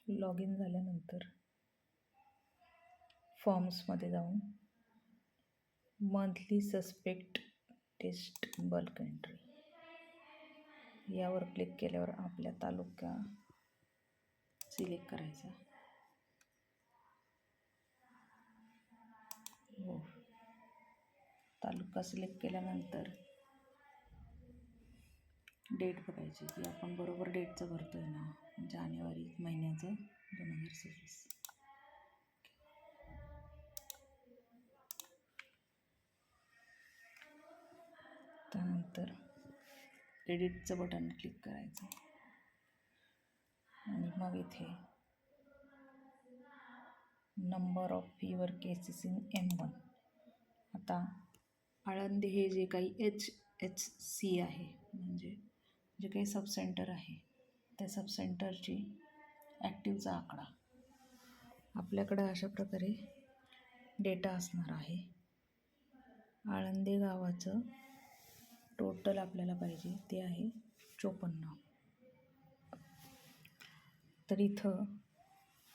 Log in झाल्यानंतर फॉर्म्समध्ये जाऊन monthly suspect test bulk entry यावर क्लिक केल्यावर आपल्या तालुका सिलेक्ट करायचा. हो, तालुका सिलेक्ट केल्यानंतर डेट बघायची की आपण बरोबर डेटचं भरतो आहे ना, जानेवारी महिन्याचं 2026. त्यानंतर एडिटचं बटन क्लिक करायचं आणि मग इथे number of fever cases in M1. आता आळंदी हे जे काही HHC आहे, म्हणजे जे काही सबसेंटर आहे त्या सबसेंटरची ॲक्टिव्हचा आकडा आपल्याकडं अशा प्रकारे डेटा असणार आहे. आळंदी गावाचं टोटल आपल्याला पाहिजे ते आहे 54. तर इथं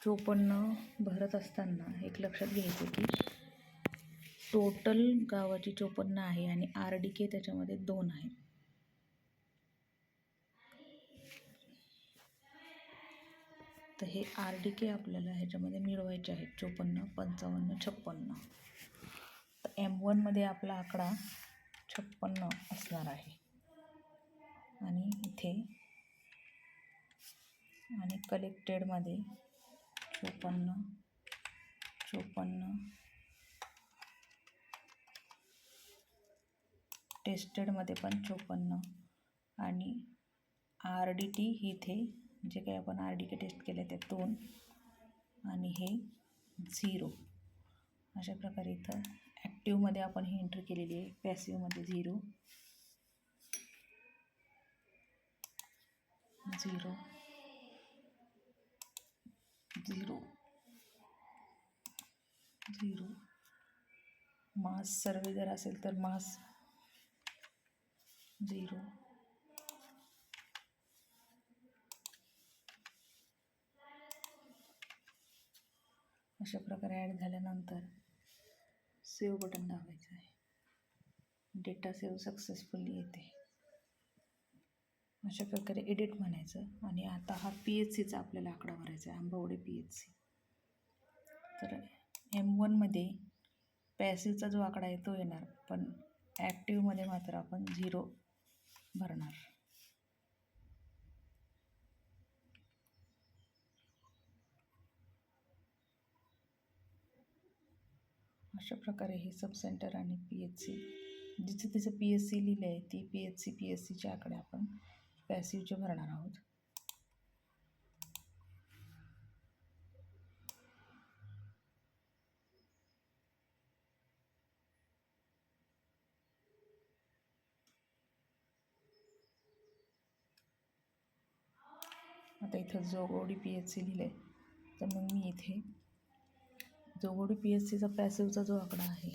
54 भरत असताना एक लक्षात घ्यायचं की टोटल गावाची 54 आहे आणि RDK त्याच्यामध्ये 2 आहे. तर हे RDK आपल्याला ह्याच्यामध्ये मिळवायचे आहेत 54, 55, 56. तर M1मध्ये आपला आकडा 56 असणार आहे आणि इथे आणि कलेक्टेडमध्ये 54, 54, टेस्टेडमध्ये पण 54 आणि RDT इथे जे काही आपण RDK टेस्ट केले ते 2 आणि हे 0. अशा प्रकारे इथं ॲक्टिव्हमध्ये आपण ही एंट्री केलेली आहे. पॅसिव्हमध्ये 0, 0, 0, 0. मास सर्वे जर असेल तर मास 0. अशा प्रकारे ॲड झाल्यानंतर सेव्ह बटन दाबायचं आहे. डेटा सेव्ह सक्सेसफुली येते. अशा प्रकारे एडिट म्हणायचं आणि आता हा PHCचा आपल्याला आकडा भरायचा आहे, आंबवडे PHC. तर M1मध्ये पॅसिव्हचा जो आकडा आहे तो येणार, पण ॲक्टिव्हमध्ये मात्र आपण 0 भरणार. अशा प्रकारे हे सबसेंटर आणि PHC जिथे तिचं PHC लिहिलं आहे ती PHCचे आकडे आपण पॅसिव्हचे भरणार आहोत. आता इथं जोगवडी PHC लिहिलं आहे, तर मग मी इथे जोगवडी PHCचा पॅसिव्हचा जो आकडा आहे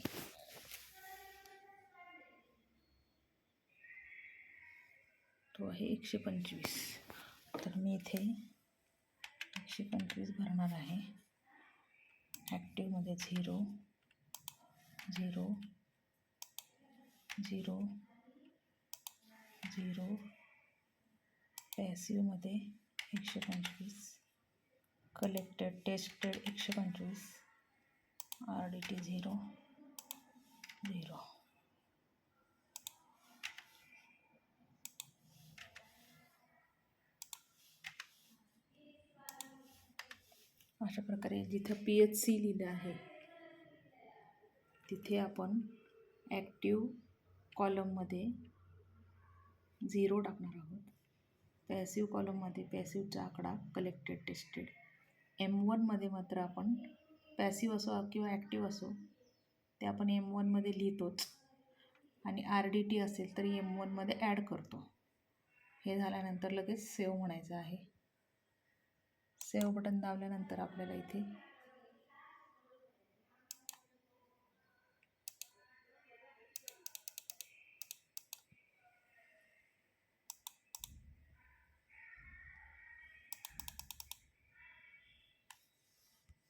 तो आहे 125. तर मी इथे 125 भरणार आहे. ॲक्टिव्हमध्ये 0, 0, 0, 0, पॅसिव्हमध्ये 125, कलेक्टेड टेस्टेड 125, RDT 0, 0. अशा प्रकारे जिथं PHC लिहिलं आहे तिथे आपण ॲक्टिव्ह कॉलममध्ये 0 टाकणार आहोत. पॅसिव्ह कॉलममध्ये पॅसिव्हचा आकडा कलेक्टेड टेस्टेड. M1मध्ये मात्र आपण पॅसिव्ह असो किंवा ॲक्टिव्ह असो ते आपण M1मध्ये लिहितोच आणि RDT असेल तरी M1मध्ये ॲड करतो. हे झाल्यानंतर लगेच सेव्ह म्हणायचं आहे. सेव्ह बटन दाबल्यानंतर आपल्याला इथे